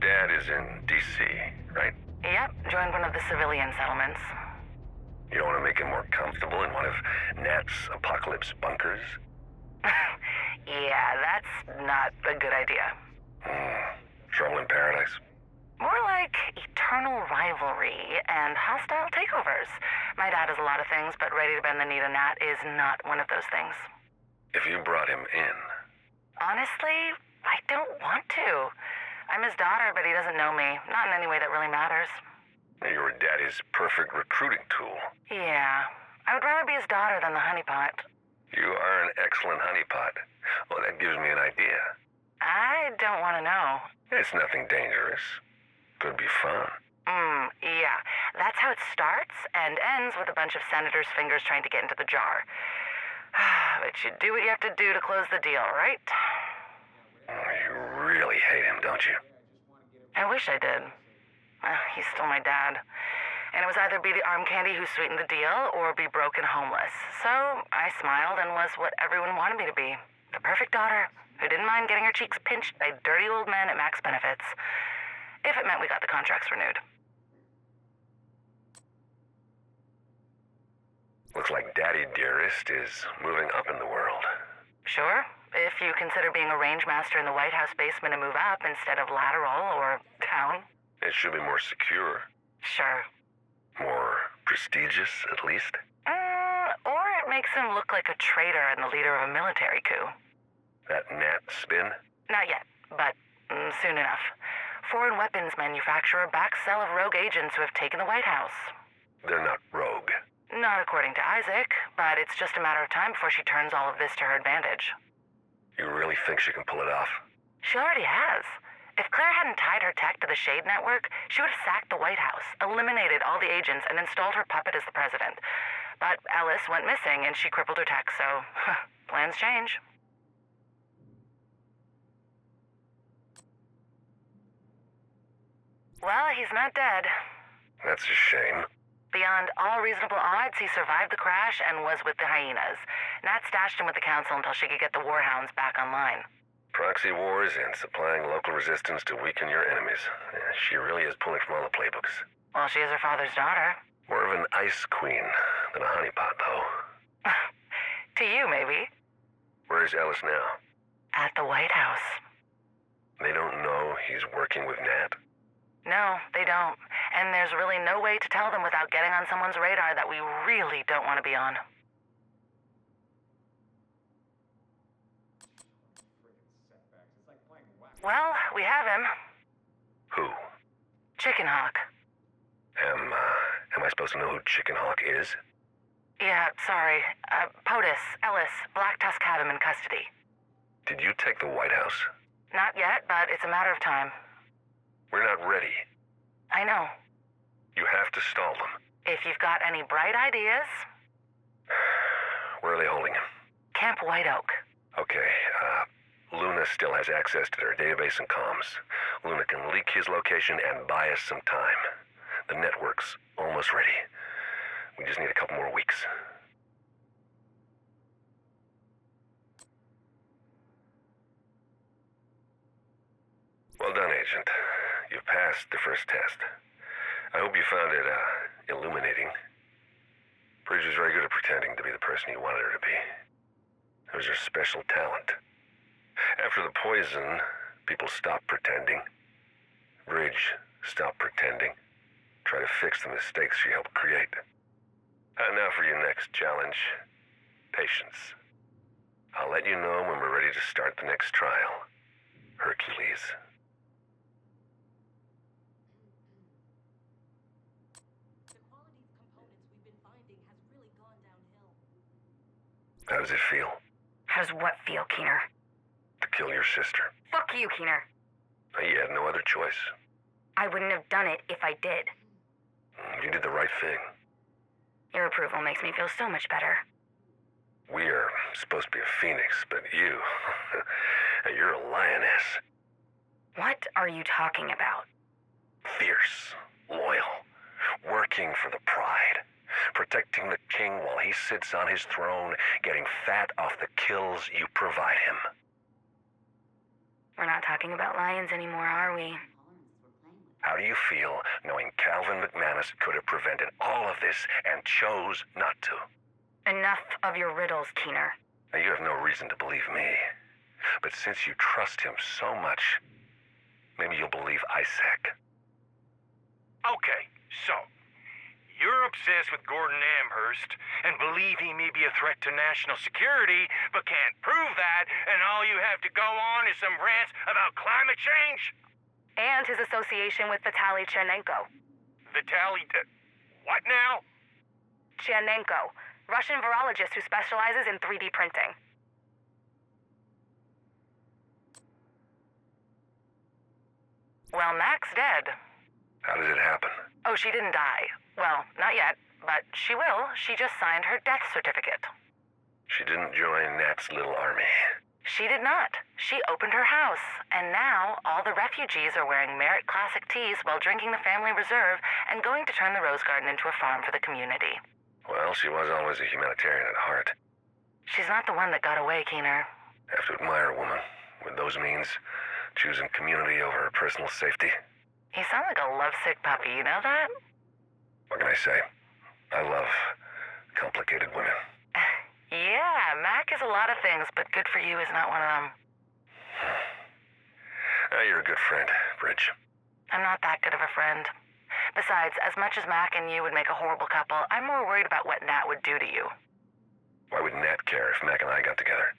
dad is in D.C., right? Yep, joined one of the civilian settlements. You don't want to make him more comfortable in one of Nat's apocalypse bunkers? Yeah, that's not a good idea. Trouble in paradise? More like eternal rivalry and hostile takeovers. My dad is a lot of things, but ready to bend the knee to Nat is not one of those things. If you brought him in... Honestly, I don't want to. I'm his daughter, but he doesn't know me. Not in any way that really matters. You're daddy's perfect recruiting tool. Yeah. I would rather be his daughter than the honeypot. You are an excellent honeypot. Well, that gives me an idea. I don't want to know. It's nothing dangerous. Could be fun. Yeah. That's how it starts and ends with a bunch of senators' fingers trying to get into the jar. But you do what you have to do to close the deal, right? You really hate him, don't you? I wish I did. He's still my dad. And it was either be the arm candy who sweetened the deal or be broke and homeless. So I smiled and was what everyone wanted me to be. The perfect daughter who didn't mind getting her cheeks pinched by dirty old men at max benefits. If it meant we got the contracts renewed. Looks like Daddy Dearest is moving up in the world. Sure. If you consider being a range master in the White House basement a move up instead of lateral or down. It should be more secure. Sure. More prestigious, at least. Or it makes him look like a traitor and the leader of a military coup. That Nat spin? Not yet, but soon enough. Foreign weapons manufacturer backs sale of rogue agents who have taken the White House. They're not rogue. Not according to Isaac, but it's just a matter of time before she turns all of this to her advantage. You really think she can pull it off? She already has. If Claire hadn't tied her tech to the Shade Network, she would have sacked the White House, eliminated all the agents, and installed her puppet as the president. But Ellis went missing, and she crippled her tech, so plans change. Well, he's not dead. That's a shame. Beyond all reasonable odds, he survived the crash and was with the hyenas. Nat stashed him with the council until she could get the warhounds back online. Proxy wars and supplying local resistance to weaken your enemies. She really is pulling from all the playbooks. Well, she is her father's daughter. More of an ice queen than a honeypot, though. To you, maybe. Where's Ellis now? At the White House. They don't know he's working with Nat? No, they don't. And there's really no way to tell them without getting on someone's radar that we really don't want to be on. Well, we have him. Who? Chicken Hawk. Am I supposed to know who Chicken Hawk is? Yeah, sorry. POTUS, Ellis, Black Tusk have him in custody. Did you take the White House? Not yet, but it's a matter of time. We're not ready. I know. You have to stall them. If you've got any bright ideas... Where are they holding him? Camp White Oak. Okay, Luna still has access to their database and comms. Luna can leak his location and buy us some time. The network's almost ready. We just need a couple more weeks. Well done, Agent. You've passed the first test. I hope you found it, illuminating. Bridge was very good at pretending to be the person you wanted her to be. It was her special talent. After the poison, people stopped pretending. Bridge stopped pretending. Try to fix the mistakes she helped create. And now for your next challenge. Patience. I'll let you know when we're ready to start the next trial. Hercules. How does it feel? How does what feel, Keener? To kill your sister. Fuck you, Keener. You had no other choice. I wouldn't have done it if I did. You did the right thing. Your approval makes me feel so much better. We are supposed to be a phoenix, but you... you're a lioness. What are you talking about? Fierce, loyal, working for the pride, protecting the king while he sits on his throne, getting fat off the kills you provide him. We're not talking about lions anymore, are we? How do you feel knowing Calvin McManus could have prevented all of this and chose not to? Enough of your riddles, Keener. Now, you have no reason to believe me. But since you trust him so much, maybe you'll believe ISAC. Okay, so you're obsessed with Gordon Amherst and believe he may be a threat to national security, but can't prove that, and all you have to go on is some rants about climate change? And his association with Vitaly Chernenko. Vitaly, what now? Chernenko, Russian virologist who specializes in 3D printing. Well, Mac's dead. How did it happen? Oh, she didn't die. Well, not yet, but she will. She just signed her death certificate. She didn't join Nat's little army. She did not. She opened her house, and now all the refugees are wearing Merit Classic teas while drinking the family reserve and going to turn the Rose Garden into a farm for the community. Well, she was always a humanitarian at heart. She's not the one that got away, Keener. Have to admire a woman with those means, choosing community over her personal safety. You sound like a lovesick puppy, you know that? What can I say? I love complicated women. Yeah, Mac is a lot of things, but good for you is not one of them. You're a good friend, Bridge. I'm not that good of a friend. Besides, as much as Mac and you would make a horrible couple, I'm more worried about what Nat would do to you. Why would Nat care if Mac and I got together?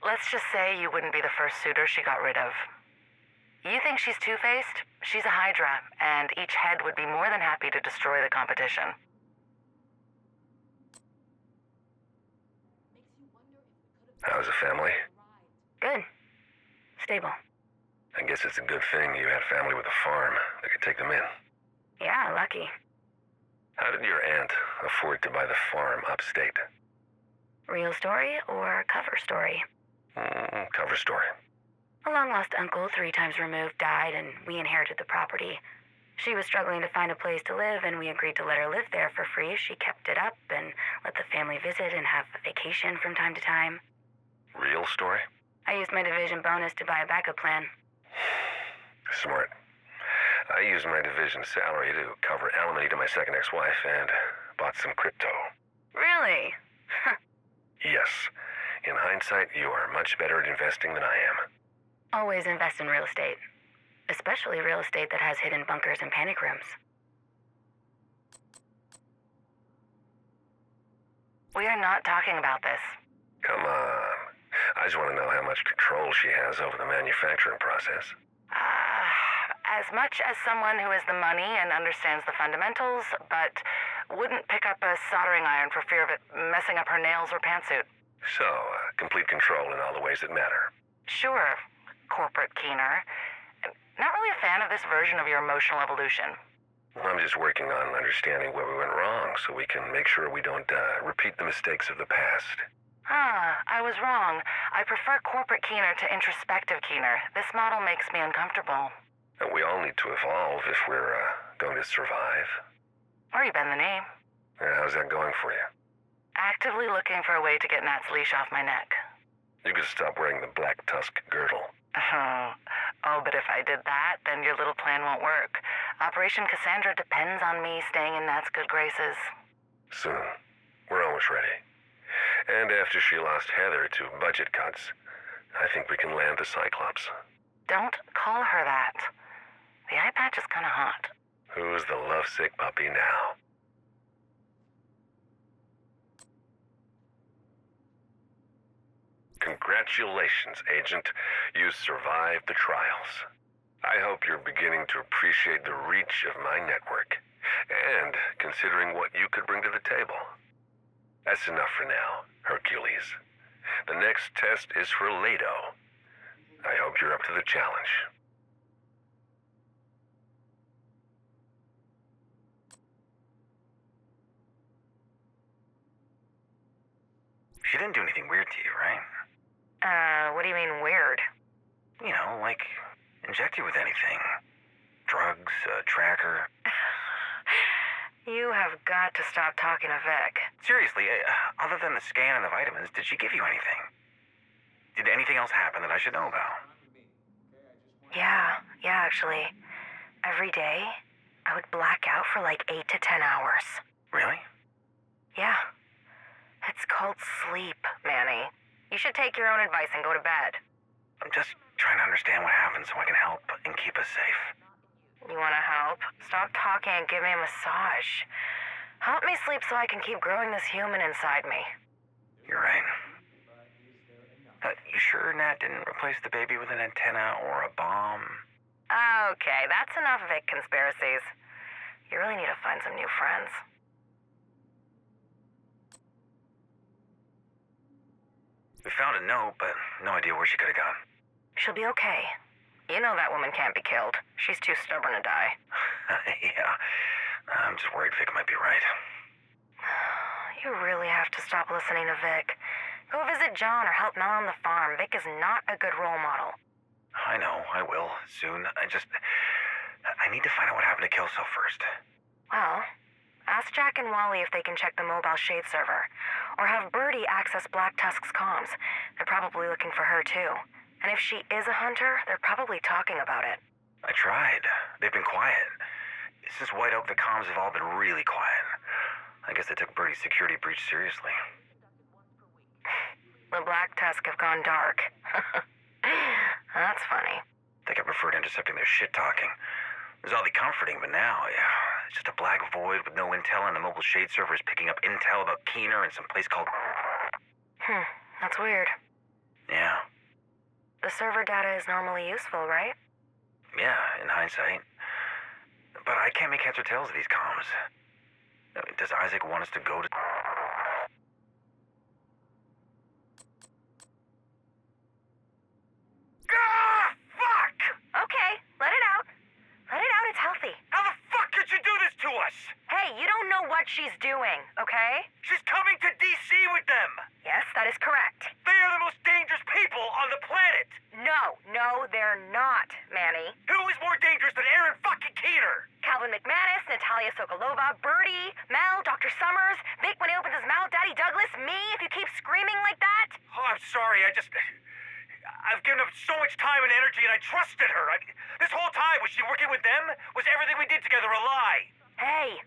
Let's just say you wouldn't be the first suitor she got rid of. You think she's two-faced? She's a Hydra, and each head would be more than happy to destroy the competition. How's the family? Good. Stable. I guess it's a good thing you had family with a farm that could take them in. Yeah, lucky. How did your aunt afford to buy the farm upstate? Real story or cover story? Cover story. A long-lost uncle, 3 times removed, died, and we inherited the property. She was struggling to find a place to live, and we agreed to let her live there for free if she kept it up and let the family visit and have a vacation from time to time. Real story? I used my division bonus to buy a backup plan. Smart. I used my division salary to cover alimony to my second ex-wife and bought some crypto. Really? Yes. In hindsight, you are much better at investing than I am. Always invest in real estate. Especially real estate that has hidden bunkers and panic rooms. We are not talking about this. Come on. I just want to know how much control she has over the manufacturing process. As much as someone who has the money and understands the fundamentals, but wouldn't pick up a soldering iron for fear of it messing up her nails or pantsuit. So, complete control in all the ways that matter. Sure, corporate Keener. Not really a fan of this version of your emotional evolution. I'm just working on understanding where we went wrong so we can make sure we don't repeat the mistakes of the past. I was wrong. I prefer corporate Keener to introspective Keener. This model makes me uncomfortable. And we all need to evolve if we're going to survive. Or you bend the knee. How's that going for you? Actively looking for a way to get Nat's leash off my neck. You could stop wearing the black tusk girdle. Oh, but if I did that, then your little plan won't work. Operation Cassandra depends on me staying in Nat's good graces. Soon. We're almost ready. And after she lost Heather to budget cuts, I think we can land the Cyclops. Don't call her that. The eye patch is kind of hot. Who's the lovesick puppy now? Congratulations, Agent. You survived the trials. I hope you're beginning to appreciate the reach of my network, and considering what you could bring to the table. That's enough for now, Hercules. The next test is for Leto. I hope you're up to the challenge. She didn't do anything weird to you, right? What do you mean weird? You know, like inject you with anything. Drugs, a tracker. You have got to stop talking to Vic. Seriously, other than the scan and the vitamins, did she give you anything? Did anything else happen that I should know about? Yeah, actually. every day, I would black out for like 8 to 10 hours. Really? Yeah. It's called sleep, Manny. You should take your own advice and go to bed. I'm just trying to understand what happened so I can help and keep us safe. You want to help? Stop talking and give me a massage. Help me sleep so I can keep growing this human inside me. You're right. You sure Nat didn't replace the baby with an antenna or a bomb? Okay, that's enough Vic conspiracies. You really need to find some new friends. We found a note, but no idea where she could have gone. She'll be okay. You know that woman can't be killed. She's too stubborn to die. Yeah. I'm just worried Vic might be right. You really have to stop listening to Vic. Go visit John or help Mel on the farm. Vic is not a good role model. I know, I will, soon. I need to find out what happened to Kelso first. Well, ask Jack and Wally if they can check the mobile shade server. Or have Birdie access Black Tusk's comms. They're probably looking for her too. And if she is a hunter, they're probably talking about it. I tried. They've been quiet. Since White Oak, the comms have all been really quiet. I guess they took Birdie's security breach seriously. The Black Tusk have gone dark. That's funny. I think I preferred intercepting their shit-talking. It was oddly comforting, but now, it's just a black void with no intel, and the mobile shade server is picking up intel about Keener and some place called... That's weird. Yeah. The server data is normally useful, right? Yeah, in hindsight. But I can't make heads or tails of these comms. I mean, does Isaac want us to go to... Ah! Fuck! Okay, let it out. Let it out, it's healthy. How the fuck could you do this to us? Hey, you don't know what she's doing, okay? She's coming to D.C. with them. Yes, that is correct. They are the most dangerous people on the planet. No, they're not, Manny. Who is more dangerous than Aaron fucking Keener? Calvin McManus, Natalia Sokolova, Birdie, Mel, Dr. Summers, Vic when he opens his mouth, Daddy Douglas, me, if you keep screaming like that. Oh, I'm sorry. I've given up so much time and energy, and I trusted her. This whole time, was she working with them? Was everything we did together a lie? Hey,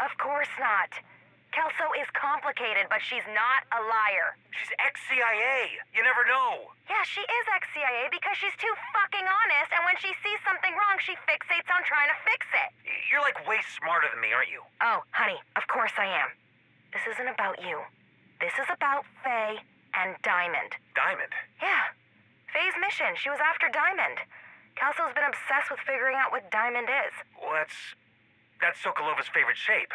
of course not. Kelso is complicated, but she's not a liar. She's ex-CIA. You never know. Yeah, she is ex-CIA because she's too fucking honest, and when she sees something wrong, she fixates on trying to fix it. You're like way smarter than me, aren't you? Oh, honey, of course I am. This isn't about you. This is about Faye and Diamond. Diamond? Yeah. Faye's mission. She was after Diamond. Kelso's been obsessed with figuring out what Diamond is. Well, that's Sokolova's favorite shape.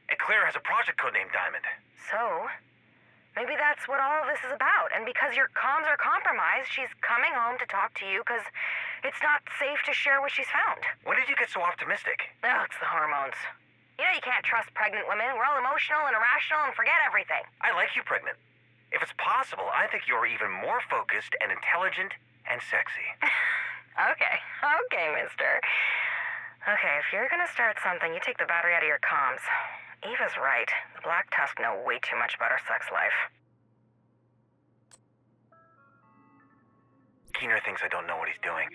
And Claire has a project code named Diamond. So, maybe that's what all of this is about. And because your comms are compromised, she's coming home to talk to you because it's not safe to share what she's found. When did you get so optimistic? Oh, it's the hormones. You know you can't trust pregnant women. We're all emotional and irrational and forget everything. I like you pregnant. If it's possible, I think you're even more focused and intelligent and sexy. Okay, mister. Okay, if you're gonna start something, you take the battery out of your comms. Eva's right. The Black Tusk know way too much about our sex life. Keener thinks I don't know what he's doing.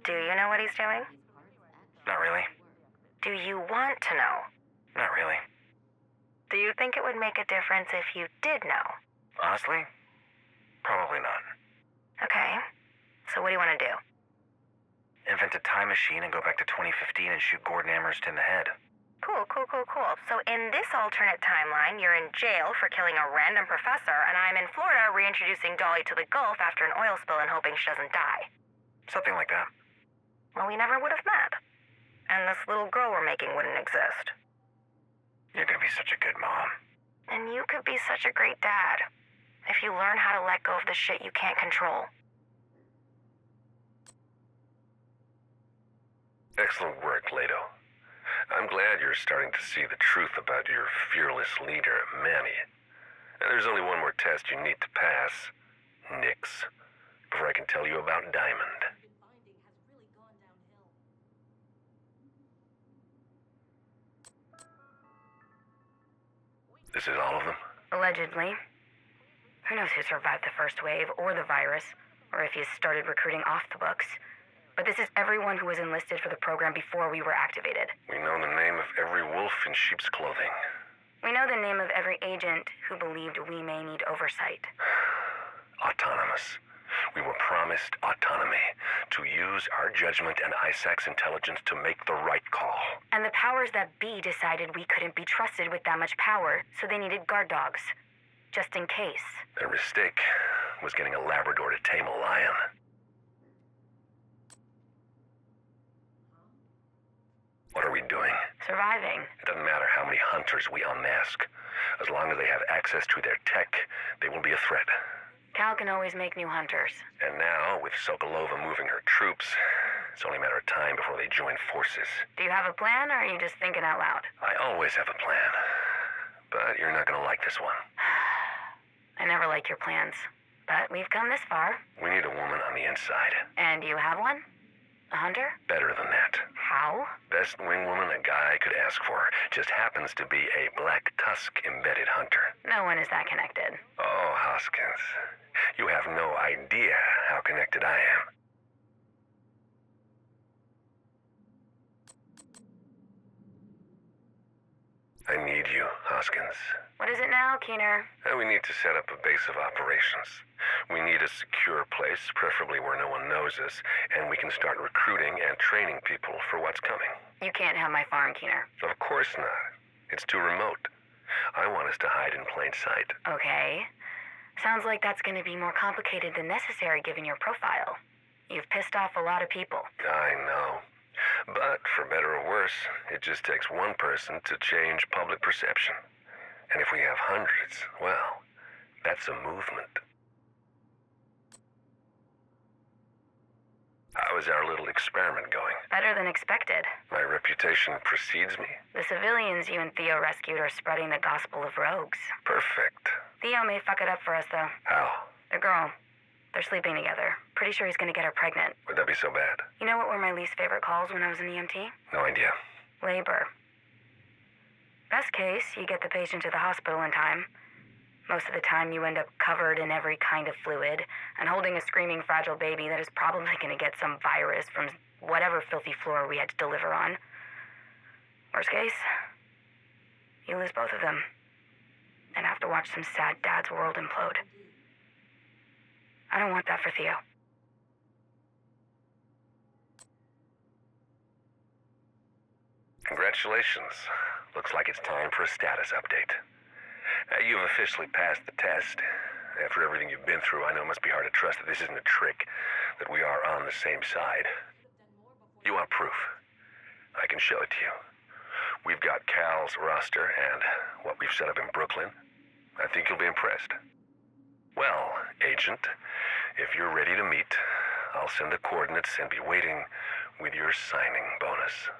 Do you know what he's doing? Not really. Do you want to know? Not really. Do you think it would make a difference if you did know? Honestly, probably not. Okay. So what do you want to do? Invent a time machine and go back to 2015 and shoot Gordon Amherst in the head. Cool. So in this alternate timeline, you're in jail for killing a random professor, and I'm in Florida reintroducing Dolly to the Gulf after an oil spill and hoping she doesn't die. Something like that. Well, we never would have met. And this little girl we're making wouldn't exist. You're gonna be such a good mom. And you could be such a great dad if you learn how to let go of the shit you can't control. Excellent work, Leto. I'm glad you're starting to see the truth about your fearless leader, Manny. And there's only one more test you need to pass, Nix, before I can tell you about Diamond. This is all of them? Allegedly. Who knows who survived the first wave, or the virus, or if you started recruiting off the books. but this is everyone who was enlisted for the program before we were activated. We know the name of every wolf in sheep's clothing. We know the name of every agent who believed we may need oversight. Autonomous. We were promised autonomy, to use our judgment and ISAC's intelligence to make the right call. And the powers that be decided we couldn't be trusted with that much power, so they needed guard dogs. Just in case. Their mistake was getting a Labrador to tame a lion. What are we doing? Surviving. It doesn't matter how many hunters we unmask. As long as they have access to their tech, they will be a threat. Cal can always make new hunters. And now, with Sokolova moving her troops, it's only a matter of time before they join forces. Do you have a plan, or are you just thinking out loud? I always have a plan. But you're not gonna like this one. I never like your plans. But we've come this far. We need a woman on the inside. And you have one? A hunter? Better than that. How? Best wing woman a guy could ask for. Just happens to be a black tusk-embedded hunter. No one is that connected. Oh, Hoskins. You have no idea how connected I am. I need you, Hoskins. What is it now, Keener? We need to set up a base of operations. We need a secure place, preferably where no one knows us, and we can start recruiting and training people for what's coming. You can't have my farm, Keener. Of course not. It's too remote. I want us to hide in plain sight. Okay. Sounds like that's going to be more complicated than necessary given your profile. You've pissed off a lot of people. I know. But, for better or worse, it just takes one person to change public perception. And if we have hundreds, well, that's a movement. How is our little experiment going? Better than expected. My reputation precedes me? The civilians you and Theo rescued are spreading the gospel of rogues. Perfect. Theo may fuck it up for us, though. How? The girl. They're sleeping together. Pretty sure he's gonna get her pregnant. Would that be so bad? You know what were my least favorite calls when I was in EMT? No idea. Labor. Best case, you get the patient to the hospital in time. Most of the time, you end up covered in every kind of fluid and holding a screaming, fragile baby that is probably going to get some virus from whatever filthy floor we had to deliver on. Worst case, you lose both of them and have to watch some sad dad's world implode. I don't want that for Theo. Congratulations. Looks like it's time for a status update. You've officially passed the test. After everything you've been through, I know it must be hard to trust that this isn't a trick, that we are on the same side. You want proof? I can show it to you. We've got Cal's roster and what we've set up in Brooklyn. I think you'll be impressed. Well, Agent, if you're ready to meet, I'll send the coordinates and be waiting with your signing bonus.